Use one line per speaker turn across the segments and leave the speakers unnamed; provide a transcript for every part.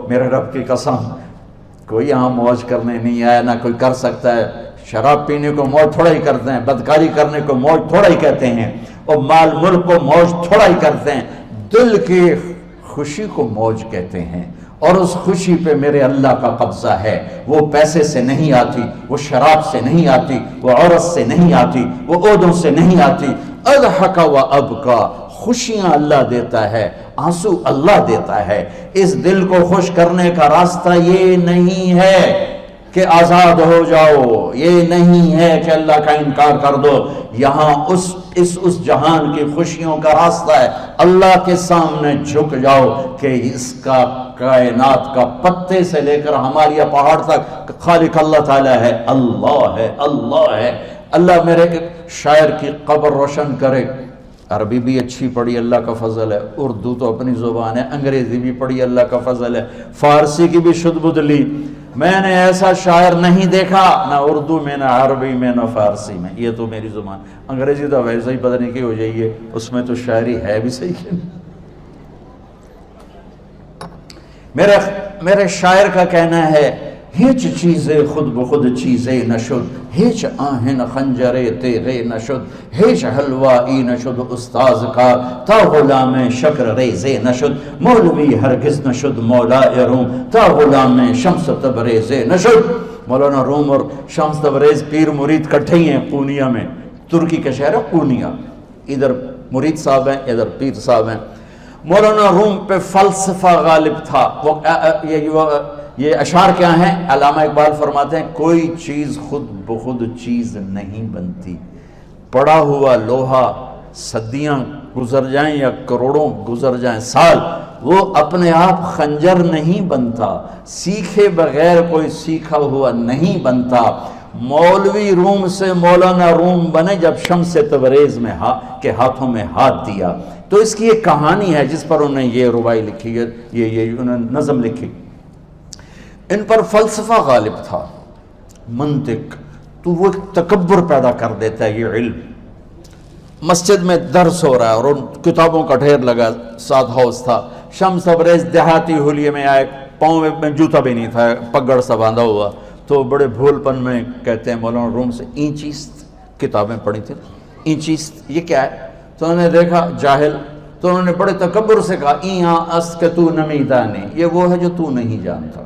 میرے رب کی قسم کوئی یہاں موج کرنے نہیں آیا، نہ کوئی کر سکتا ہے۔ شراب پینے کو موج تھوڑا ہی کرتے ہیں، بدکاری کرنے کو موج تھوڑا ہی کہتے ہیں، اور مال ملک کو موج تھوڑا ہی کرتے ہیں، دل کی خوشی کو موج کہتے ہیں۔ اور اس خوشی پہ میرے اللہ کا قبضہ ہے، وہ پیسے سے نہیں آتی، وہ شراب سے نہیں آتی، وہ عورت سے نہیں آتی، وہ عہدوں سے نہیں آتی۔ اضحک و ابکا، خوشیاں اللہ دیتا ہے، آنسو اللہ دیتا ہے۔ اس دل کو خوش کرنے کا راستہ یہ نہیں ہے کہ آزاد ہو جاؤ، یہ نہیں ہے کہ اللہ کا انکار کر دو۔ یہاں اس جہان کی خوشیوں کا راستہ ہے، اللہ کے سامنے جھک جاؤ کہ اس کا کائنات کا پتے سے لے کر ہمالیہ پہاڑ تک خالق اللہ تعالیٰ ہے، اللہ ہے، اللہ ہے۔ اللہ میرے شاعر کی قبر روشن کرے۔ عربی بھی اچھی پڑھی، اللہ کا فضل ہے، اردو تو اپنی زبان ہے، انگریزی بھی پڑھی، اللہ کا فضل ہے، فارسی کی بھی شد بدھ لی۔ میں نے ایسا شاعر نہیں دیکھا، نہ اردو میں، نہ عربی میں، نہ فارسی میں، یہ تو میری زبان۔ انگریزی تو ویسے ہی پتہ نہیں کی ہو جائیے، اس میں تو شاعری ہے بھی صحیح ہے۔ میرے شاعر کا کہنا ہے، ہیچ چیزیں خود بخود چیزیں نشد، ہیچ آہن خنجرے تیغے نشد، ہیچ حلوائی نشد استاذ کا، تا غلام شکر ریزے نشد، مولوی ہرگز نشد مولا روم، تا غلام شمس تبریزے نشد۔ مولانا روم اور شمس تبریز پیر مرید کٹھے ہی ہیں قونیہ میں، ترکی کا شہر ہے قونیہ، ادھر مرید صاحب ہیں، ادھر پیر صاحب ہیں۔ مولانا روم پہ فلسفہ غالب تھا۔ یہ اشعار کیا ہیں؟ علامہ اقبال فرماتے ہیں، کوئی چیز خود بخود چیز نہیں بنتی، پڑا ہوا لوہا صدیاں گزر جائیں یا کروڑوں گزر جائیں سال، وہ اپنے آپ خنجر نہیں بنتا، سیکھے بغیر کوئی سیکھا ہوا نہیں بنتا۔ مولوی روم سے مولانا روم بنے جب شمس تبریز میں کے ہاتھوں میں ہاتھ دیا۔ تو اس کی ایک کہانی ہے جس پر انہوں نے یہ ربائی لکھی ہے، یہ انہوں نے نظم لکھی۔ ان پر فلسفہ غالب تھا، منطق، تو وہ ایک تکبر پیدا کر دیتا ہے یہ علم۔ مسجد میں درس ہو رہا ہے اور ان کتابوں کا ڈھیر لگا، ساتھ ہاؤس تھا۔ شمس تبریز دیہاتی حلیے میں آئے، پاؤں میں جوتا بھی نہیں تھا، پگڑ سا باندھا ہوا، تو بڑے بھول پن میں کہتے ہیں مولانا روم سے، اینچیست کتابیں پڑھی تھیں، اینچیست یہ کیا ہے؟ تو انہوں نے دیکھا جاہل، تو انہوں نے بڑے تکبر سے کہا، ایاں است کہ تو نمیدانی، یہ وہ ہے جو تو نہیں جانتا۔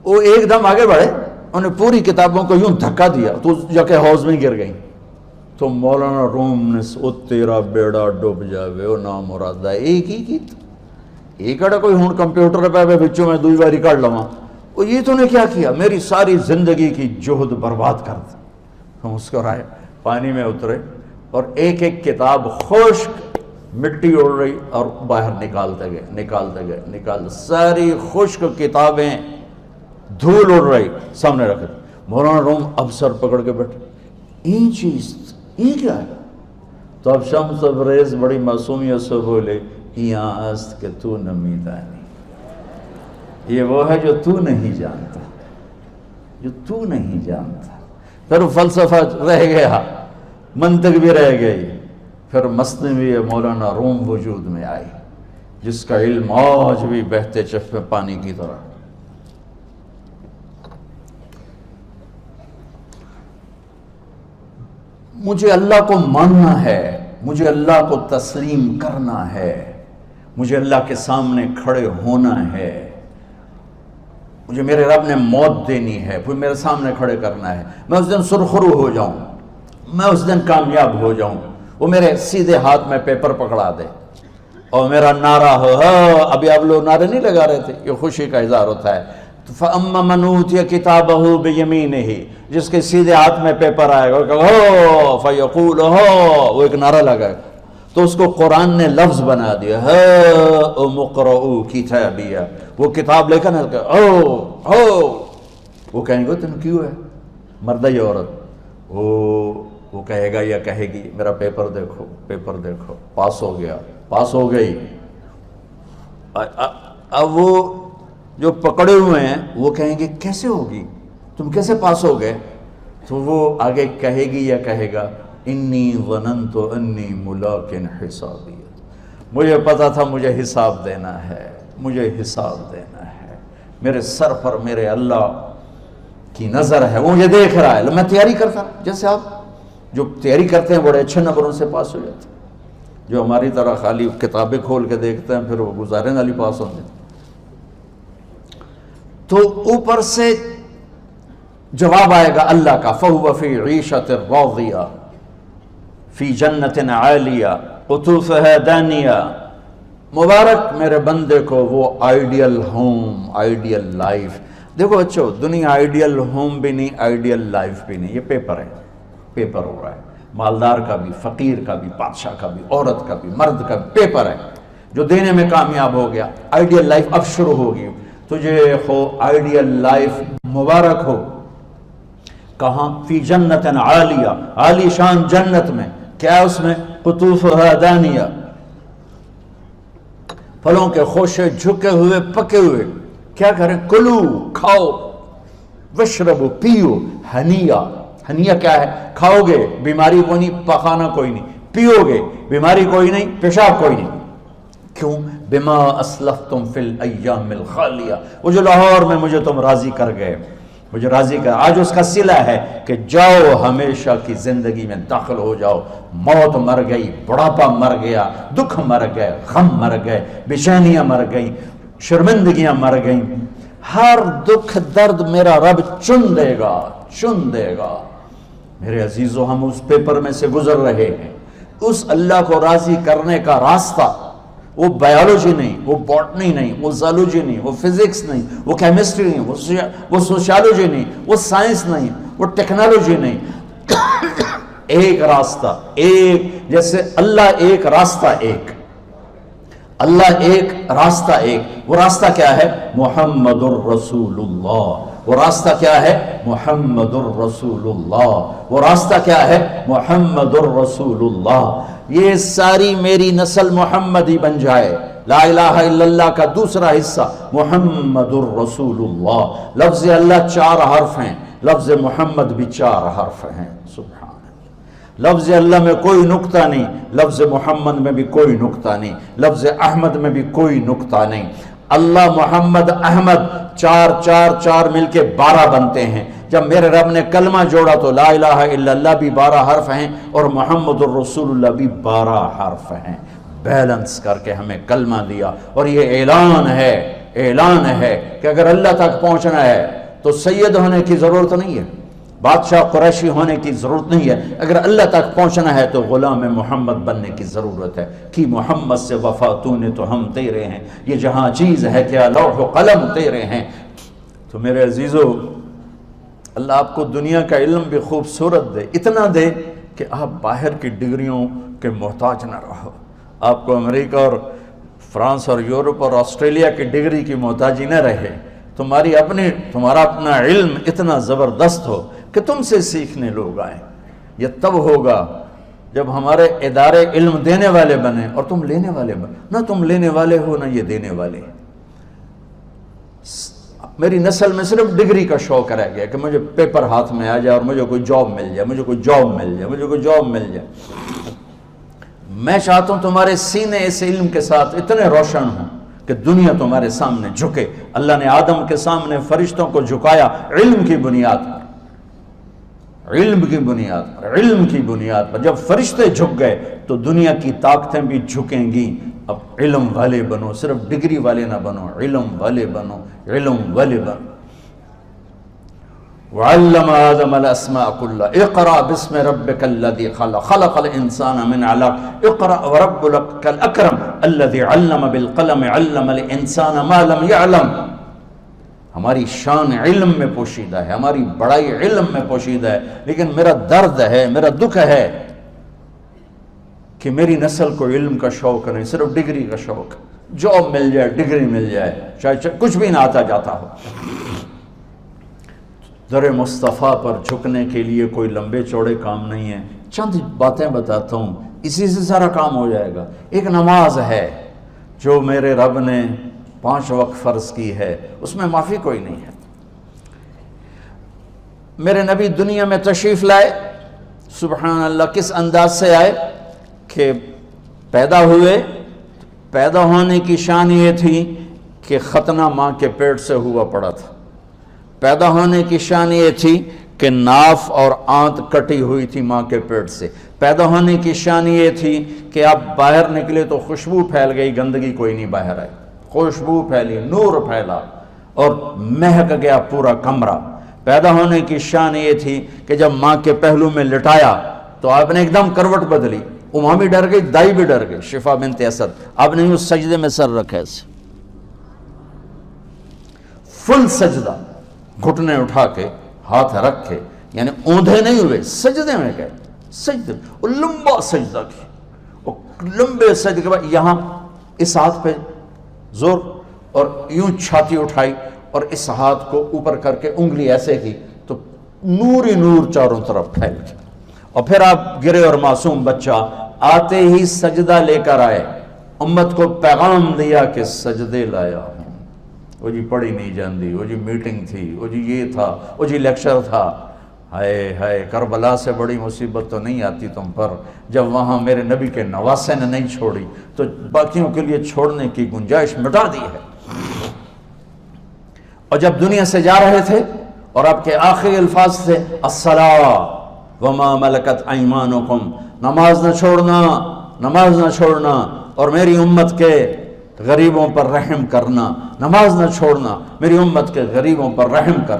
وہ ایک دم آگے بڑھے، انہوں نے پوری کتابوں کو یوں دھکا دیا تو جا کے حوض میں گر گئی۔ تو مولانا روم نے او تیرا بیڑا ڈوب جاوے او نام مرادہ، ایک ہی کی ایک اڑا کوئی ہون کمپیوٹر پہ بچوں میں دوئی باری کر لواں، وہ یہ تو نے کیا کیا، میری ساری زندگی کی جہد برباد کر دی۔ ہم مسکرائے، پانی میں اترے اور ایک ایک کتاب خشک مٹی اڑ رہی اور باہر نکالتے گئے، ساری خشک کتابیں دھول اڑ رہی سامنے رکھے۔ مولانا روم اب سر پکڑ کے بیٹھے، این چیز یہ کیا ہے؟ تو اب شمس تبریز بڑی معصومیت سے بولے، یہاں است کہ تو نمیدانی، یہ وہ ہے جو تو نہیں جانتا، جو تو نہیں جانتا۔ پھر فلسفہ رہ گیا، منطق بھی رہ گئی، پھر مثنوی مولانا روم وجود میں آئی، جس کا علم آج بھی بہتے چشمے پانی کی طرح۔ مجھے اللہ کو ماننا ہے، مجھے اللہ کو تسلیم کرنا ہے، مجھے اللہ کے سامنے کھڑے ہونا ہے، مجھے میرے رب نے موت دینی ہے، پھر میرے سامنے کھڑے کرنا ہے، میں اس دن سرخرو ہو جاؤں، میں اس دن کامیاب ہو جاؤں، وہ میرے سیدھے ہاتھ میں پیپر پکڑا دے اور میرا نعرہ ہو، ابھی آپ لوگ نعرے نہیں لگا رہے تھے، یہ خوشی کا اظہار ہوتا ہے۔ فَأَمَّا مَنْ أُوتِيَ كِتَابَهُ بِيَمِينِهِ، جس کے سیدھے ہاتھ میں پیپر آئے گا فَيَقُولُ وہ ایک نعرہ لگائے گا، تو اس کو قرآن نے لفظ بنا دیا، هَاؤْمُ اقْرَءُوا كِتَابِيَهْ، وہ کتاب لے کر وہ کہیں گے تم کیوں ہے، مرد یا عورت، وہ کہے گا یا کہے گی میرا پیپر دیکھو، پیپر دیکھو، پاس ہو گیا، پاس ہو گئی۔ اب وہ جو پکڑے ہوئے ہیں وہ کہیں گے کیسے ہوگی، تم کیسے پاس ہو گئے؟ تو وہ آگے کہے گی یا کہے گا، انی ظننت انی ملاق حسابی، مجھے پتا تھا مجھے حساب دینا ہے، مجھے حساب دینا ہے، میرے سر پر میرے اللہ کی نظر ہے، وہ مجھے دیکھ رہا ہے. میں تیاری کرتا، جیسے آپ جو تیاری کرتے ہیں بڑے اچھے نمبروں سے پاس ہو جاتے ہیں، جو ہماری طرح خالی کتابیں کھول کے دیکھتے ہیں پھر وہ گزارے والی پاس ہوتے ہیں. تو اوپر سے جواب آئے گا اللہ کا، فَهُوَ فِي عِيشَةٍ رَاضِيَةٍ فِي جَنَّةٍ عَالِيَةٍ قُطُوفُهَا دَانِيَةٌ. مبارک میرے بندے کو وہ آئیڈیل ہوم، آئیڈیل لائف. دیکھو بچو، دنیا آئیڈیل ہوم بھی نہیں، آئیڈیل لائف بھی نہیں، یہ پیپر ہے، پیپر ہو رہا ہے. مالدار کا بھی، فقیر کا بھی، بادشاہ کا بھی، عورت کا بھی، مرد کا بھی پیپر ہے. جو دینے میں کامیاب ہو گیا، آئیڈیل لائف اب شروع ہوگی. تجھے ہو آئیڈیل لائف مبارک ہو. کہاں؟ فی جنت عالیہ، عالی شان جنت میں. کیا اس میں؟ قطوفها دانیہ، پھلوں کے خوشے جھکے ہوئے پکے ہوئے. کیا کریں؟ کلو، کھاؤ، وشربو، پیو، ہنیا. ہنیا کیا ہے؟ کھاؤ گے بیماری کوئی نہیں، پخانا کوئی نہیں، پیو گے بیماری کوئی نہیں، پیشاب کوئی نہیں. کیوں؟ بما اسلفتم فی الایام الخالیہ. وہ جو لاہور میں مجھے تم راضی کر گئے، مجھے راضی کر، آج اس کا صلہ ہے کہ جاؤ ہمیشہ کی زندگی میں داخل ہو جاؤ. موت مر گئی، بڑھاپا مر گیا، دکھ مر گئے، غم مر گئے، بے چینیاں مر گئیں، شرمندگیاں مر گئیں. ہر دکھ درد میرا رب چن دے گا، چن دے گا. میرے عزیزو، ہم اس پیپر میں سے گزر رہے ہیں. اس اللہ کو راضی کرنے کا راستہ، وہ بایولوجی نہیں، وہ باٹنی نہیں، وہ زالوجی نہیں، وہ فزکس نہیں، وہ کیمسٹری نہیں، وہ سوشیالوجی نہیں، وہ سائنس نہیں، وہ ٹیکنالوجی نہیں. ایک راستہ، ایک، جیسے اللہ ایک، راستہ ایک. اللہ ایک، راستہ ایک. وہ راستہ کیا ہے؟ محمد الرسول اللہ. وہ راستہ کیا ہے؟ محمد الرسول اللہ. وہ راستہ کیا ہے؟ محمد الرسول اللہ. یہ ساری میری نسل محمدی بن جائے. لا الہ الا اللہ کا دوسرا حصہ محمد الرسول اللہ. لفظ اللہ 4 حرف ہیں، لفظ محمد بھی 4 حرف ہیں. سبحان اللہ. لفظ اللہ میں کوئی نقطہ نہیں، لفظ محمد میں بھی کوئی نقطہ نہیں، لفظ احمد میں بھی کوئی نقطہ نہیں. اللہ، محمد، احمد، 4 4 4 مل کے 12 بنتے ہیں. جب میرے رب نے کلمہ جوڑا تو لا الہ الا اللہ بھی 12 حرف ہیں اور محمد الرسول اللہ بھی 12 حرف ہیں. بیلنس کر کے ہمیں کلمہ دیا. اور یہ اعلان ہے، اعلان ہے کہ اگر اللہ تک پہنچنا ہے تو سید ہونے کی ضرورت نہیں ہے، بادشاہ قریشی ہونے کی ضرورت نہیں ہے. اگر اللہ تک پہنچنا ہے تو غلام محمد بننے کی ضرورت ہے. کہ محمد سے وفا تو نے تو ہم تیرے ہیں، یہ جہاں چیز ہے کیا لوح و قلم تیرے ہیں. تو میرے عزیزو، اللہ آپ کو دنیا کا علم بھی خوبصورت دے، اتنا دے کہ آپ باہر کی ڈگریوں کے محتاج نہ رہو. آپ کو امریکہ اور فرانس اور یورپ اور آسٹریلیا کی ڈگری کی محتاجی نہ رہے. تمہارا اپنا علم اتنا زبردست ہو کہ تم سے سیکھنے لوگ آئیں. یہ تب ہوگا جب ہمارے ادارے علم دینے والے بنے اور تم لینے والے بنے. نہ تم لینے والے ہو نہ یہ دینے والے. میری نسل میں صرف ڈگری کا شوق رہ گیا کہ مجھے پیپر ہاتھ میں آ جائے اور مجھے کوئی جاب مل جائے، مجھے کوئی جاب مل جائے، مجھے کوئی جاب مل جائے. میں چاہتا ہوں تمہارے سینے اس علم کے ساتھ اتنے روشن ہوں کہ دنیا تمہارے سامنے جھکے. اللہ نے آدم کے سامنے فرشتوں کو جھکایا علم کی بنیاد پر، علم کی بنیاد پر، علم کی بنیاد پر. جب فرشتے جھک گئے تو دنیا کی طاقتیں بھی جھکیں گی. اب علم والے بنو، صرف ڈگری والے نہ بنو، علم والے بنو، علم والے بنو. وعلم آدم الاسماء كلها اقرأ باسم ربك الذي خلق خلق الانسان من علق اقرأ وربك الاكرم الذي علم بالقلم علم الانسان ما لم يعلم. ہماری شان علم میں پوشیدہ ہے، ہماری بڑائی علم میں پوشیدہ ہے. لیکن میرا درد ہے، میرا دکھ ہے کہ میری نسل کو علم کا شوق نہیں، صرف ڈگری کا شوق. جاب مل جائے، ڈگری مل جائے، چاہے کچھ بھی نہ آتا جاتا ہو. در مصطفیٰ پر جھکنے کے لیے کوئی لمبے چوڑے کام نہیں ہیں. چند باتیں بتاتا ہوں، اسی سے سارا کام ہو جائے گا. ایک نماز ہے جو میرے رب نے 5 وقت فرض کی ہے، اس میں معافی کوئی نہیں ہے. میرے نبی دنیا میں تشریف لائے، سبحان اللہ، کس انداز سے آئے کہ پیدا ہوئے. پیدا ہونے کی شان یہ تھی کہ ختنہ ماں کے پیٹ سے ہوا پڑا تھا. پیدا ہونے کی شان یہ تھی کہ ناف اور آنت کٹی ہوئی تھی ماں کے پیٹ سے. پیدا ہونے کی شان یہ تھی کہ آپ باہر نکلے تو خوشبو پھیل گئی, گندگی کوئی نہیں باہر آئی, خوشبو پھیلی, نور پھیلا اور مہک گیا پورا کمرہ. پیدا ہونے کی شان یہ تھی کہ جب ماں کے پہلو میں لٹایا تو آپ نے ایک دم کروٹ بدلی. ماں بھی ڈر گئی, دائی بھی ڈر گئی, شفا بنت اسد. آپ نے اس سجدے میں سر رکھا ایسے فل سجدہ, گھٹنے اٹھا کے ہاتھ رکھ کے, یعنی اوندھے نہیں ہوئے, سجدے میں گئے. سجدے اور لمبا سجدہ کی, اور لمبے سجدے کے بعد یہاں اس ہاتھ پہ زور اور یوں چھاتی اٹھائی اور اس ہاتھ کو اوپر کر کے انگلی ایسے کی تو نور ہی نور چاروں طرف پھیل گیا. اور پھر آپ گرے اور معصوم بچہ آتے ہی سجدہ لے کر آئے, امت کو پیغام دیا کہ سجدے لایا ہوں. وہ جی پڑھی نہیں جاندی, وہ جی میٹنگ تھی, وہ جی یہ تھا, وہ جی لیکچر تھا. ہائے ہائے, کربلا سے بڑی مصیبت تو نہیں آتی تم پر جب وہاں میرے نبی کے نواسے نے نہیں چھوڑی تو باقیوں کے لیے چھوڑنے کی گنجائش مٹا دی ہے. اور جب دنیا سے جا رہے تھے اور آپ کے آخری الفاظ تھے الصلاۃ وما ملکت ایمانکم, نماز نہ چھوڑنا, نماز نہ چھوڑنا, اور میری امت کے غریبوں پر رحم کرنا, نماز نہ چھوڑنا, میری امت کے غریبوں پر رحم کر.